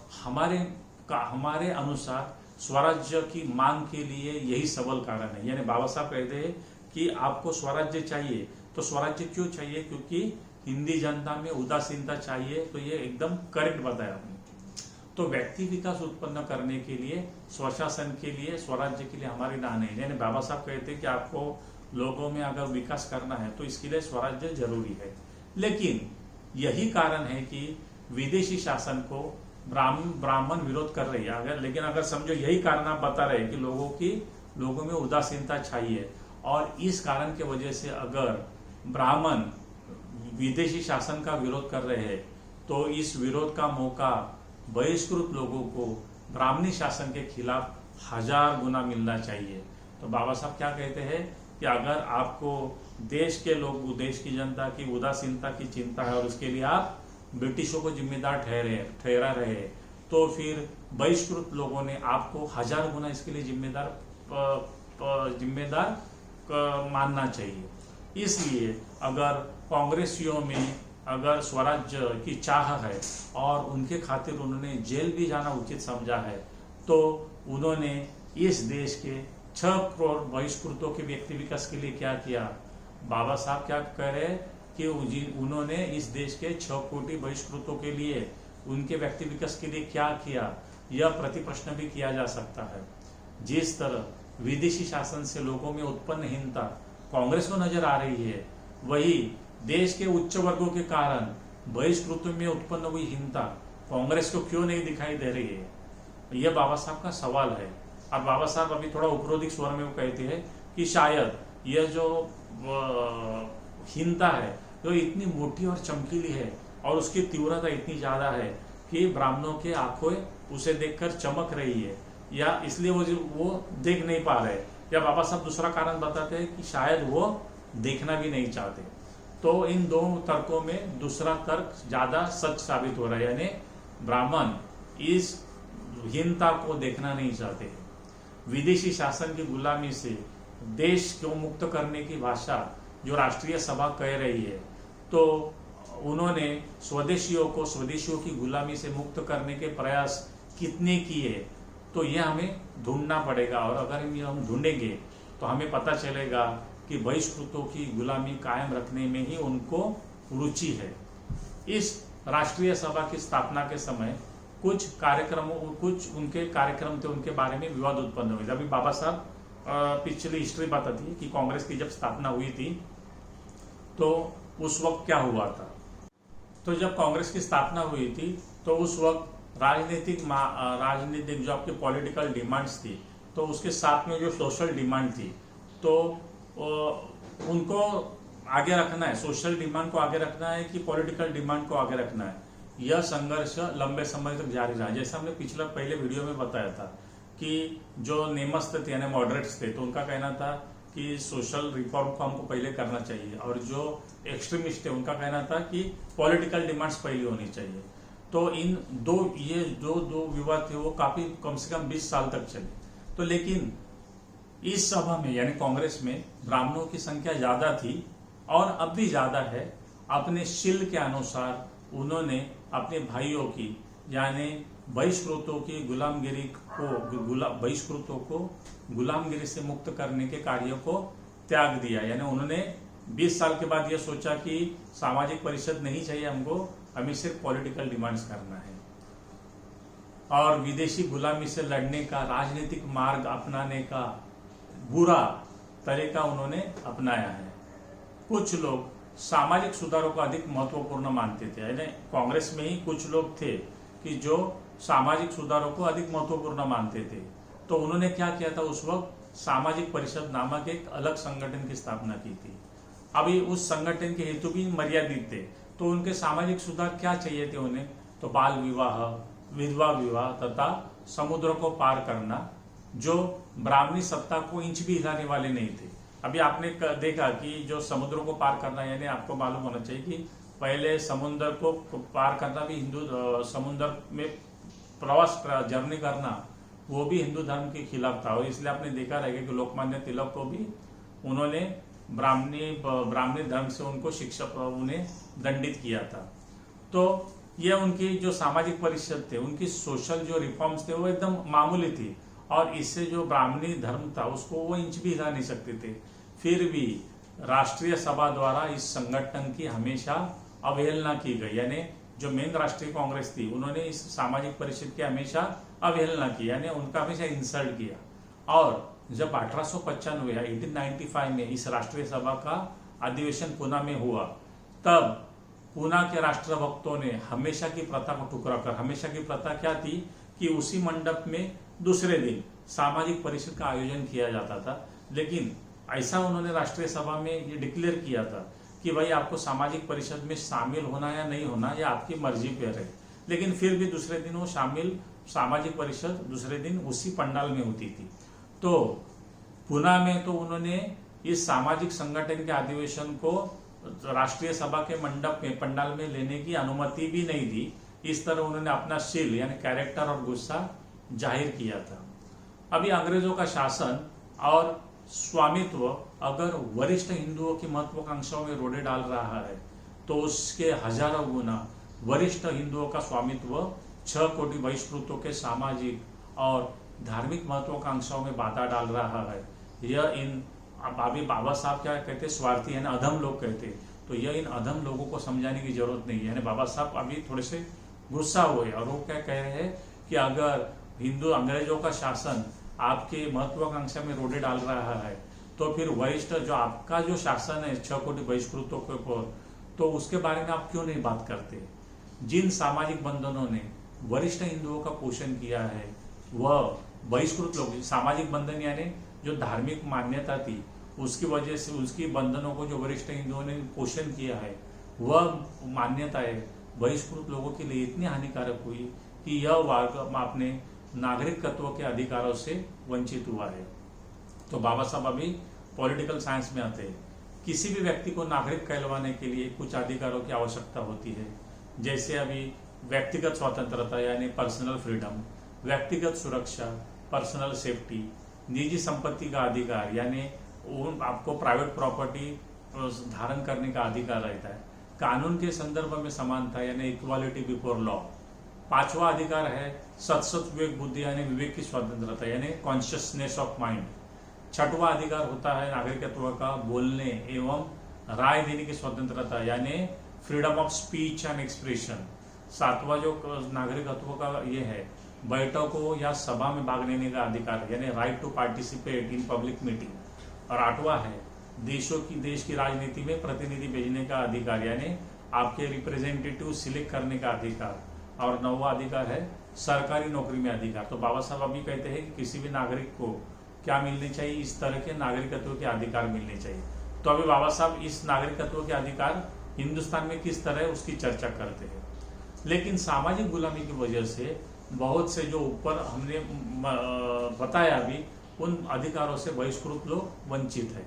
हमारे अनुसार स्वराज्य की मांग के लिए यही सबल कारण है। यानी बाबा साहब कहते हैं कि आपको स्वराज्य चाहिए, तो स्वराज्य क्यों चाहिए? क्योंकि हिंदी जनता में उदासीनता चाहिए। तो ये एकदम करेक्ट बताया आपने। तो व्यक्ति विकास उत्पन्न करने के लिए, स्वशासन के लिए, स्वराज्य के लिए हमारी ना नहीं। यानी बाबा साहब कहते हैं कि आपको लोगों में अगर विकास करना है तो इसके लिए स्वराज्य जरूरी है। लेकिन यही कारण है कि विदेशी शासन को ब्राह्मण विरोध कर रही है। लेकिन अगर समझो यही कारण आप बता रहे हैं कि लोगों में उदासीनता चाहिए, और इस कारण के वजह से अगर ब्राह्मण विदेशी शासन का विरोध कर रहे हैं, तो इस विरोध का मौका बहिष्कृत लोगों को ब्राह्मणी शासन के खिलाफ 1000 गुना मिलना चाहिए। तो बाबा साहब क्या कहते हैं कि अगर आपको देश के लोग, देश की जनता की उदासीनता की चिंता है और उसके लिए आप ब्रिटिशों को जिम्मेदार ठहरा रहे, तो फिर बहिष्कृत लोगों ने आपको 1000 गुना इसके लिए जिम्मेदार मानना चाहिए। इसलिए अगर कांग्रेसियों में अगर स्वराज्य की चाह है और उनके खातिर उन्होंने जेल भी जाना उचित समझा है, तो उन्होंने इस देश के 6 करोड़ बहिष्कृतों के व्यक्ति विकास के लिए क्या किया। बाबा साहब क्या कह रहे हैं कि उन्होंने इस देश के 6 कोटि बहिष्कृतों के लिए, उनके व्यक्ति विकास के लिए क्या किया, यह प्रति प्रश्न भी किया जा सकता है। जिस तरह विदेशी शासन से लोगों में उत्पन्न हीनता कांग्रेस को नजर आ रही है, वही देश के उच्च वर्गों के कारण बहिष्कृतों में उत्पन्न हुई हीनता कांग्रेस को क्यों नहीं दिखाई दे रही है, यह बाबा साहब का सवाल है। और बाबा साहब अभी थोड़ा उपरोधिक स्वर में वो कहते हैं कि शायद यह जो हीनता है जो इतनी मोटी और चमकीली है और उसकी तीव्रता इतनी ज्यादा है कि ब्राह्मणों के आंखें उसे देखकर चमक रही है, या इसलिए वो देख नहीं पा रहे, या बाबा साहब दूसरा कारण बताते हैं कि शायद वो देखना भी नहीं चाहते। तो इन दोनों तर्कों में दूसरा तर्क ज्यादा सच साबित हो रहा है, यानी ब्राह्मण इस हीनता को देखना नहीं चाहते। विदेशी शासन की गुलामी से देश को मुक्त करने की भाषा जो राष्ट्रीय सभा कह रही है, तो उन्होंने स्वदेशियों की गुलामी से मुक्त करने के प्रयास कितने किए, तो यह हमें ढूंढना पड़ेगा। और अगर हम ढूंढेंगे तो हमें पता चलेगा कि बहिष्कृतों की गुलामी कायम रखने में ही उनको रुचि है। इस राष्ट्रीय सभा की स्थापना के समय कुछ उनके कार्यक्रम थे, उनके बारे में विवाद उत्पन्न हुए। अभी बाबा साहब पिछली हिस्ट्री बताती है कि कांग्रेस की जब स्थापना हुई थी तो उस वक्त क्या हुआ था। तो जब कांग्रेस की स्थापना हुई थी तो उस वक्त राजनीतिक जो आपकी पॉलिटिकल डिमांड्स थी, तो उसके साथ में जो सोशल डिमांड थी, तो उनको आगे रखना है, सोशल डिमांड को आगे रखना है कि पॉलिटिकल डिमांड को आगे रखना है। यह संघर्ष लंबे समय तक जारी रहा। जैसे हमने पहले वीडियो में बताया था कि जो नेमस्त थे यानी मॉडरेट्स थे, तो उनका कहना था कि सोशल रिफॉर्म को हमको पहले करना चाहिए, और जो एक्सट्रीमिस्ट थे उनका कहना था कि पॉलिटिकल डिमांड्स पहले होनी चाहिए। तो इन दो विवाद थे वो काफी कम से कम 20 साल तक चले। तो लेकिन इस सभा में यानी कांग्रेस में ब्राह्मणों की संख्या ज्यादा थी और अब भी ज्यादा है। अपने शील के अनुसार उन्होंने अपने भाइयों की यानी बहिष्कृतों की बहिष्कृतों को गुलामगिरी से मुक्त करने के कार्य को त्याग दिया। यानी उन्होंने 20 साल के बाद यह सोचा कि सामाजिक परिषद नहीं चाहिए हमको, हमें सिर्फ पॉलिटिकल डिमांड्स करना है, और विदेशी गुलामी से लड़ने का राजनीतिक मार्ग अपनाने का बुरा तरीका उन्होंने अपनाया है। कुछ लोग सामाजिक सुधारों को अधिक महत्वपूर्ण मानते थे, यानी कांग्रेस में ही कुछ लोग थे कि जो सामाजिक सुधारों को अधिक महत्वपूर्ण मानते थे। तो उन्होंने क्या किया था, उस वक्त सामाजिक परिषद नामक एक अलग संगठन की स्थापना की थी। अभी उस संगठन के हेतु भी मर्यादित थे, तो उनके सामाजिक सुधार क्या चाहिए थे उन्हें, तो बाल विवाह, विधवा विवाह तथा समुद्र को पार करना, जो ब्राह्मणी सत्ता को इंच भी हिलाने वाले नहीं थे। अभी आपने देखा कि जो समुद्र को पार करना, यानी आपको मालूम होना चाहिए कि पहले समुद्र को पार करना भी समुद्र में प्रवास जर्नी करना वो भी हिंदू धर्म के खिलाफ था। और इसलिए आपने देखा रहेगा कि लोकमान्य तिलक को भी उन्होंने ब्राह्मणी धर्म से उनको उन्हें दंडित किया था। तो ये उनकी जो सामाजिक परिषद थे, उनकी सोशल जो रिफॉर्म्स थे वो एकदम मामूली थी, और इससे जो ब्राह्मणी धर्म था उसको वो इंच भी हिला नहीं सकते थे। फिर भी राष्ट्रीय सभा द्वारा इस संगठन की हमेशा अवहेलना की गई, यानी जो मेन राष्ट्रीय कांग्रेस थी उन्होंने इस सामाजिक परिषद की हमेशा अवहेलना की, यानी उनका हमेशा इंसल्ट किया। और जब 1895 या 1895 में इस राष्ट्रीय सभा का अधिवेशन पुणे में हुआ, तब पुणे के राष्ट्रभक्तों ने हमेशा की प्रथा को ठुकरा कर, हमेशा की प्रथा क्या थी कि उसी मंडप में दूसरे दिन सामाजिक परिषद का आयोजन किया जाता था, लेकिन ऐसा उन्होंने राष्ट्रीय सभा में ये डिक्लेयर किया था कि भाई आपको सामाजिक परिषद में शामिल होना या नहीं होना ये आपकी मर्जी पर है। लेकिन फिर भी दूसरे दिन वो सामाजिक परिषद दूसरे दिन उसी पंडाल में होती थी। तो पुणे में तो उन्होंने इस सामाजिक संगठन के अधिवेशन को राष्ट्रीय सभा के मंडप में पंडाल में लेने की अनुमति भी नहीं दी। इस तरह उन्होंने अपना शील यानी कैरेक्टर और गुस्सा जाहिर किया था। अभी अंग्रेजों का शासन और स्वामित्व अगर वरिष्ठ हिंदुओं की महत्वाकांक्षाओं में रोड़े डाल रहा है तो उसके हजारों गुना वरिष्ठ हिंदुओं का स्वामित्व 6 कोटि बहिष्कृतों के सामाजिक और धार्मिक महत्वाकांक्षाओं में बाधा डाल रहा है। यह इन अभी बाबा साहब क्या कहते, स्वार्थी यानी अधम लोग कहते, तो यह इन अधम लोगों को समझाने की जरूरत नहीं है। यानी बाबा साहब अभी थोड़े से गुस्सा हुए और वो क्या कह रहे हैं कि अगर हिंदू अंग्रेजों का शासन आपके महत्वाकांक्षा में रोड़े डाल रहा है तो फिर वरिष्ठ जो आपका जो शासन है 6 कोटि बहिष्कृतों के ऊपर, तो उसके बारे में आप क्यों नहीं बात करते। जिन सामाजिक बंधनों ने वरिष्ठ हिंदुओं का पोषण किया है वह बहिष्कृत लोग, सामाजिक बंधन यानी जो धार्मिक मान्यता थी उसकी वजह से उसकी बंधनों को जो वरिष्ठ हिंदुओं ने पोषण किया है वह मान्यताएं बहिष्कृत लोगों के लिए इतनी हानिकारक हुई कि यह वर्ग अपने नागरिकत्व के अधिकारों से वंचित हुआ है। तो बाबा साहब अभी पॉलिटिकल साइंस में आते हैं। किसी भी व्यक्ति को नागरिक कहलवाने के लिए कुछ अधिकारों की आवश्यकता होती है, जैसे अभी व्यक्तिगत स्वतंत्रता यानी पर्सनल फ्रीडम, व्यक्तिगत सुरक्षा पर्सनल सेफ्टी, निजी संपत्ति का अधिकार यानी आपको प्राइवेट प्रॉपर्टी धारण करने का अधिकार रहता है, कानून के संदर्भ में समानता यानी इक्वालिटी बिफोर लॉ, 5वां अधिकार है सतसत विवेक बुद्धि यानी विवेक की स्वतंत्रता यानी कॉन्शियसनेस ऑफ माइंड, 6वां अधिकार होता है नागरिकत्व का बोलने एवं राय देने की स्वतंत्रता यानी freedom of speech and expression, 7वां जो नागरिकत्व का ये है बैठकों या सभा में भाग लेने का अधिकार यानी right to participate in public meeting, और 8वां है देश की राजनीति में प्रतिनिधि भेजने का अधिकार यानी आपके रिप्रेजेंटेटिव सिलेक्ट करने का अधिकार, और 9वां अधिकार है सरकारी नौकरी में अधिकार। तो बाबा साहब अभी कहते हैं कि किसी भी नागरिक को क्या मिलने चाहिए, इस तरह के नागरिकत्व के अधिकार मिलने चाहिए। तो अभी बाबा साहब इस नागरिकत्व के अधिकार हिंदुस्तान में किस तरह उसकी चर्चा करते हैं। लेकिन सामाजिक गुलामी की वजह से बहुत से जो ऊपर हमने बताया अभी उन अधिकारों से बहिष्कृत लोग वंचित है।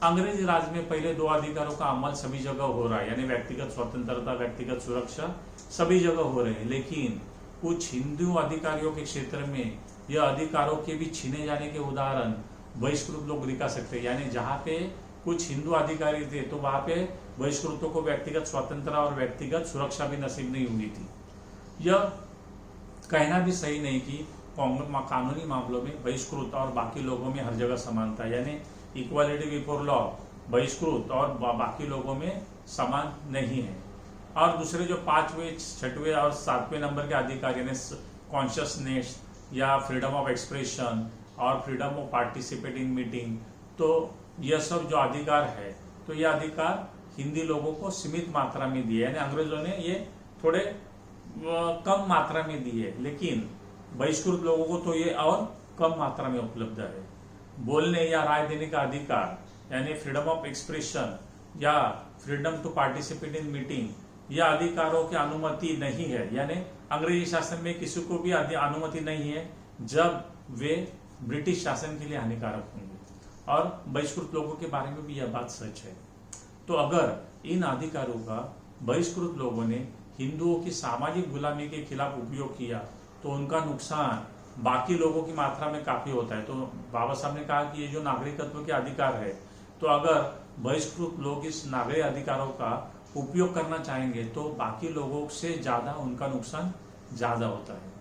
अंग्रेजी राज में पहले 2 अधिकारों का अमल सभी जगह हो रहा है यानी व्यक्तिगत स्वतंत्रता व्यक्तिगत सुरक्षा सभी जगह हो रहे हैं, लेकिन कुछ हिंदू अधिकारियों के क्षेत्र में यह अधिकारों के भी छीने जाने के उदाहरण बहिष्कृत लोग दिखा सकते हैं। यानी जहाँ पे कुछ हिंदू अधिकारी थे तो वहां पे बहिष्कृतों को व्यक्तिगत स्वतंत्रता और व्यक्तिगत सुरक्षा भी नसीब नहीं हुई थी। यह कहना भी सही नहीं कि कानूनी मामलों में बहिष्कृत और बाकी लोगों में हर जगह समानता यानी इक्वालिटी बिफोर लॉ बहिष्कृत और बाकी लोगों में समान नहीं है। और दूसरे जो 5वें 6वें और 7वें नंबर के अधिकार यानी कॉन्शियसनेस या फ्रीडम ऑफ एक्सप्रेशन और freedom of participate in meeting, तो यह सब जो अधिकार है तो यह अधिकार हिंदी लोगों को सीमित मात्रा में दिए, यानी अंग्रेजों ने ये थोड़े कम मात्रा में दिए, लेकिन बहिष्कृत लोगों को तो ये और कम मात्रा में उपलब्ध है। बोलने या राय देने का अधिकार यानी फ्रीडम ऑफ एक्सप्रेशन या freedom to participate in meeting, यह अधिकारों की अनुमति नहीं है, यानी अंग्रेजी शासन में किसी को भी अनुमति नहीं है जब वे ब्रिटिश शासन के लिए हानिकारक होंगे। और बहिष्कृत लोगों के बारे में भी यह बात सच है। तो अगर इन अधिकारों का बहिष्कृत लोगों ने हिंदुओं की सामाजिक गुलामी के खिलाफ उपयोग किया तो उनका नुकसान बाकी लोगों की मात्रा में काफी होता है। तो बाबा साहब ने कहा कि ये जो नागरिकत्व के अधिकार है, तो अगर बहिष्कृत लोग इस नागरिक अधिकारों का उपयोग करना चाहेंगे तो बाकी लोगों से ज्यादा उनका नुकसान ज्यादा होता है।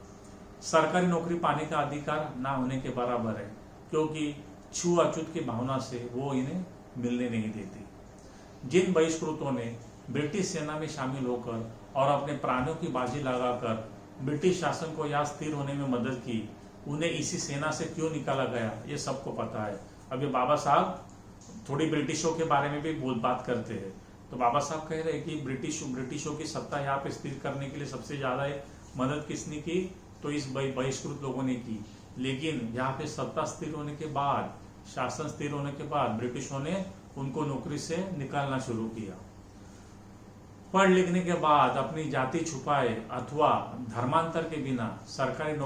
सरकारी नौकरी पाने का अधिकार ना होने के बराबर है, क्योंकि छूअछूत की भावना से वो इन्हें मिलने नहीं देती। जिन बहिष्कृतों ने ब्रिटिश सेना में शामिल होकर और अपने प्राणों की बाजी लगाकर ब्रिटिश शासन को यहाँ स्थिर होने में मदद की, उन्हें इसी सेना से क्यों निकाला गया ये सबको पता है। अभी बाबा साहब थोड़ी ब्रिटिशों के बारे में भी बात करते हैं। तो बाबा साहब कह रहे हैं कि ब्रिटिशों की सत्ता यहाँ पे स्थिर करने के लिए सबसे ज्यादा मदद किसने की, तो इस बहिष्कृत लोगों ने की। लेकिन यहाँ पे सत्ता स्थिर होने के बाद, शासन स्थिर होने के बाद ब्रिटिशों ने उनको नौकरी से निकालना शुरू किया। पढ़ लिखने के बाद अपनी जाति छुपाए अथवा धर्मांतर के बिना सरकारी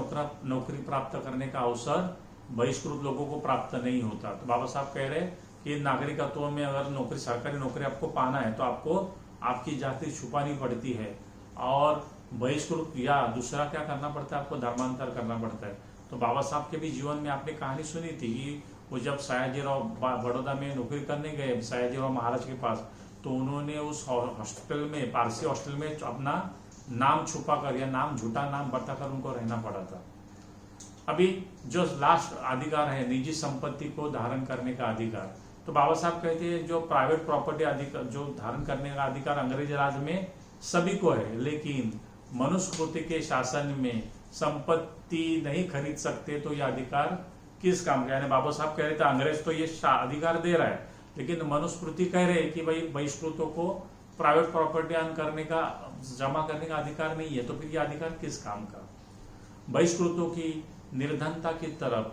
नौकरी प्राप्त करने का अवसर बहिष्कृत लोगों को प्राप्त नहीं होता। तो बाबा साहब कह रहे कि नागरिकत्व में अगर नौकरी, सरकारी नौकरी आपको पाना है तो आपको आपकी जाति छुपानी पड़ती है और बहिष्कृत या दूसरा क्या करना पड़ता है, आपको धर्मांतर करना पड़ता है। तो बाबा साहब के भी जीवन में आपने कहानी सुनी थी कि वो जब सयाजीराव बड़ौदा में नौकरी करने गए सयाजीराव महाराज के पास, तो उन्होंने उस हॉस्टल में, पारसी हॉस्टल में अपना नाम छुपा कर या नाम झूठा नाम बताकर उनको रहना पड़ा था। अभी जो लास्ट अधिकार है निजी संपत्ति को धारण करने का अधिकार, तो बाबा साहब कहते हैं जो प्राइवेट प्रॉपर्टी अधिकार जो धारण करने का अधिकार अंग्रेज राज में सभी को है, लेकिन मनुस्मृति के शासन में संपत्ति नहीं खरीद सकते, तो यह अधिकार किस काम का? यानी बाबा साहब कह रहे थे अंग्रेज तो ये अधिकार दे रहा है, लेकिन मनुस्मृति कह रहे हैं कि भाई बहिष्कृतों को प्राइवेट प्रॉपर्टी करने का, जमा करने का अधिकार नहीं है, तो फिर यह अधिकार किस काम का? बहिष्कृतों की निर्धनता की तरफ,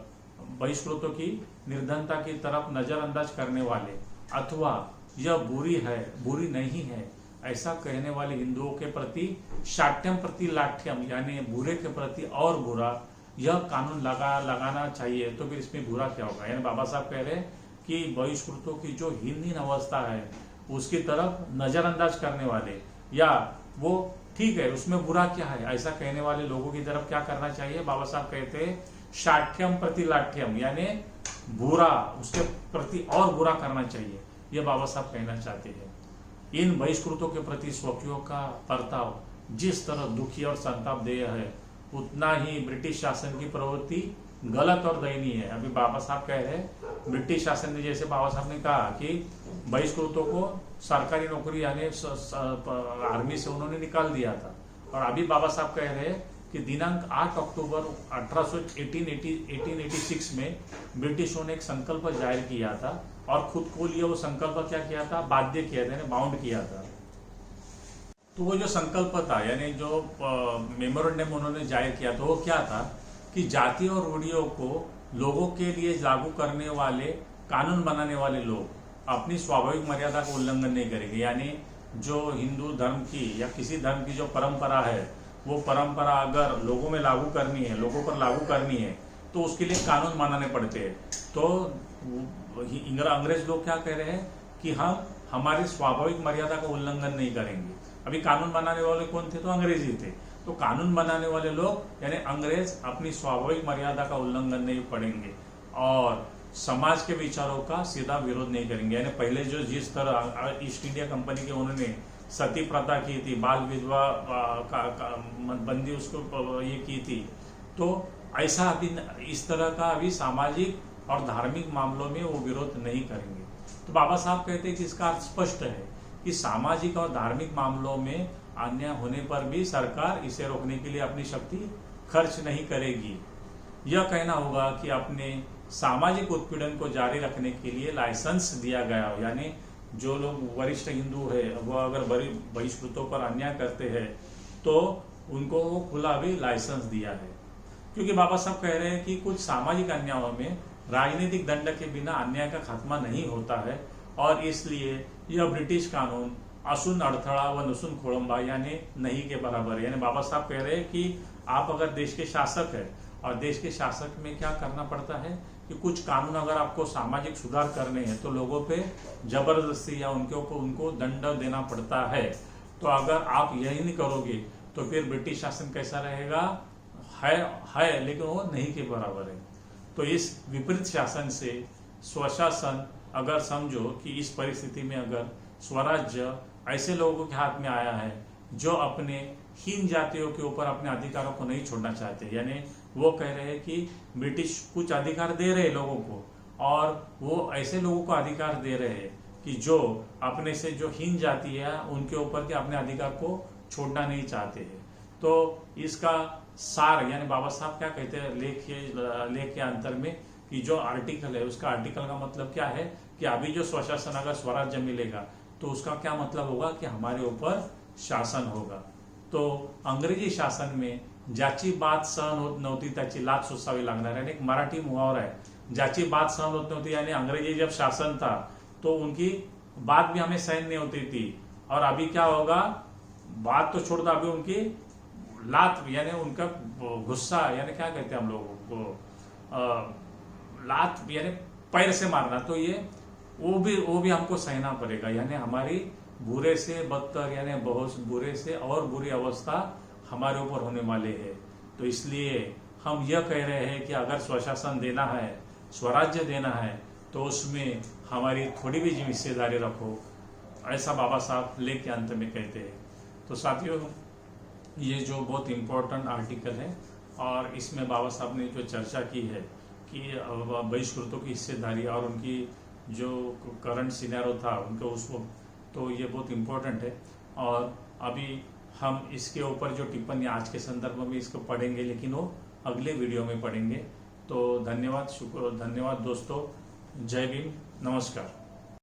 बहिष्कृतों की निर्धनता की तरफ नजरअंदाज करने वाले अथवा यह बुरी है, बुरी नहीं है ऐसा कहने वाले हिंदुओं के प्रति शाठ्यम प्रति लाठ्यम, यानी बुरे के प्रति और बुरा यह कानून लगाना चाहिए। तो फिर इसमें बुरा क्या होगा? यानी बाबा साहब कह रहे हैं कि बहिष्कृतों की जो हीन अवस्था है उसकी तरफ नजरअंदाज करने वाले, या वो ठीक है उसमें बुरा क्या है ऐसा कहने वाले लोगों की तरफ क्या करना चाहिए? बाबा साहब कहते हैं शाठ्यम प्रति लाठ्यम, यानी बुरा उसके प्रति और बुरा करना चाहिए, यह बाबा साहब कहना चाहते हैं। इन बहिष्कृतों के प्रति स्वकीयों का बर्ताव जिस तरह दुखी और संताप देय है, उतना ही ब्रिटिश शासन की प्रवृत्ति गलत और दयनीय है। अभी बाबा साहब कह रहे हैं ब्रिटिश शासन ने, जैसे बाबा साहब ने कहा कि बहिष्कृतों को सरकारी नौकरी यानी आर्मी से उन्होंने निकाल दिया था, और अभी बाबा साहब कह रहे हैं कि दिनांक 8 अक्टूबर 1886 में ब्रिटिशों ने एक संकल्प जाहिर किया था और खुद को लिए वो संकल्प क्या किया था? बाध्य किया था, यानी बाउंड किया था। तो वो जो संकल्प था यानी जो मेमोरेंडम उन्होंने जाहिर किया था वो क्या था कि जाति और रूढ़ियों को लोगों के लिए लागू करने वाले, कानून बनाने वाले लोग अपनी स्वाभाविक मर्यादा का उल्लंघन नहीं करेंगे। यानी जो हिंदू धर्म की या किसी धर्म की जो परंपरा है, वो परंपरा अगर लोगों में लागू करनी है, लोगों पर लागू करनी है, तो उसके लिए कानून बनाने पड़ते हैं। तो अंग्रेज लोग क्या कह रहे हैं कि हम हमारी स्वाभाविक मर्यादा का उल्लंघन नहीं करेंगे। अभी कानून बनाने वाले कौन थे? तो अंग्रेज ही थे। तो कानून बनाने वाले लोग यानी अंग्रेज अपनी स्वाभाविक मर्यादा का उल्लंघन नहीं करेंगे और समाज के विचारों का सीधा विरोध नहीं करेंगे। यानी पहले जो जिस तरह ईस्ट इंडिया कंपनी के उन्होंने सती प्रथा की थी, बाल विधवा बंदी उसको ये की थी, तो ऐसा अभी इस तरह का अभी सामाजिक और धार्मिक मामलों में वो विरोध नहीं करेंगे। तो बाबा साहब कहते हैं कि इसका अर्थ स्पष्ट है कि सामाजिक और धार्मिक मामलों में अन्याय होने पर भी सरकार इसे रोकने के लिए अपनी शक्ति खर्च नहीं करेगी। यह कहना होगा कि अपने सामाजिक उत्पीड़न को जारी रखने के लिए लाइसेंस दिया गया हो, यानी जो लोग वरिष्ठ हिंदू है वो अगर बहिष्कृतों पर अन्याय करते हैं तो उनको वो खुला भी लाइसेंस दिया है। क्योंकि बाबा साहब कह रहे हैं कि कुछ सामाजिक अन्यायों में राजनीतिक दंड के बिना अन्याय का खात्मा नहीं होता है, और इसलिए यह ब्रिटिश कानून असुन अड़थड़ा व नुसुन खोड़म्बा यानी नहीं के बराबर है। यानी बाबा साहब कह रहे हैं कि आप अगर देश के शासक है और देश के शासक में क्या करना पड़ता है कि कुछ कानून अगर आपको सामाजिक सुधार करने हैं तो लोगों पे जबरदस्ती या उनके ऊपर उनको दंड देना पड़ता है। तो अगर आप यही नहीं करोगे तो फिर ब्रिटिश शासन कैसा रहेगा? है लेकिन वो नहीं के बराबर है। तो इस विपरीत शासन से स्वशासन अगर समझो कि इस परिस्थिति में अगर स्वराज्य ऐसे लोगों के हाथ में आया है जो अपने हीन जातियों के ऊपर अपने अधिकारों को नहीं छोड़ना चाहते, यानी वो कह रहे हैं कि ब्रिटिश कुछ अधिकार दे रहे लोगों को और वो ऐसे लोगों को अधिकार दे रहे हैं कि जो अपने से जो हीन जाति है उनके ऊपर के अपने अधिकार को छोड़ना नहीं चाहते हैं। तो इसका सार यानी बाबा साहब क्या कहते हैं लेख के अंतर में कि जो आर्टिकल है उसका आर्टिकल का मतलब क्या है कि अभी जो स्वशासन अगर स्वराज्य मिलेगा तो उसका क्या मतलब होगा कि हमारे ऊपर शासन होगा। तो अंग्रेजी शासन में ज्याची बात सहन होत नव्हती त्याची लाच सोसावी लागणार है। एक मराठी मुहावरा है, ज्याची बात सहन होत नव्हती, यानी अंग्रेजी जब शासन था तो उनकी बात भी हमें सहन नहीं होती थी, और अभी क्या होगा? बात तो छोड़ दो, अभी उनकी लात यानी उनका गुस्सा यानी क्या कहते हैं हम लोगों को, लात यानी पैर से मारना। तो ये वो भी हमको सहना पड़ेगा। यानी हमारी बुरे से बदतर यानी बहुत बुरे से और बुरी अवस्था हमारे ऊपर होने वाले है। तो इसलिए हम यह कह रहे हैं कि अगर स्वशासन देना है, स्वराज्य देना है, तो उसमें हमारी थोड़ी भी हिस्सेदारी रखो, ऐसा बाबा साहब लेख के अंत में कहते हैं। तो साथियों, ये जो बहुत इम्पोर्टेंट आर्टिकल है और इसमें बाबा साहब ने जो चर्चा की है कि बहिष्कृतों की हिस्सेदारी और उनकी जो करंट सिनेरियो था उनका उस वक्त, तो ये बहुत इम्पोर्टेंट है। और अभी हम इसके ऊपर जो टिप्पणी आज के संदर्भ में इसको पढ़ेंगे, लेकिन वो अगले वीडियो में पढ़ेंगे। तो धन्यवाद दोस्तों। जय भीम, नमस्कार।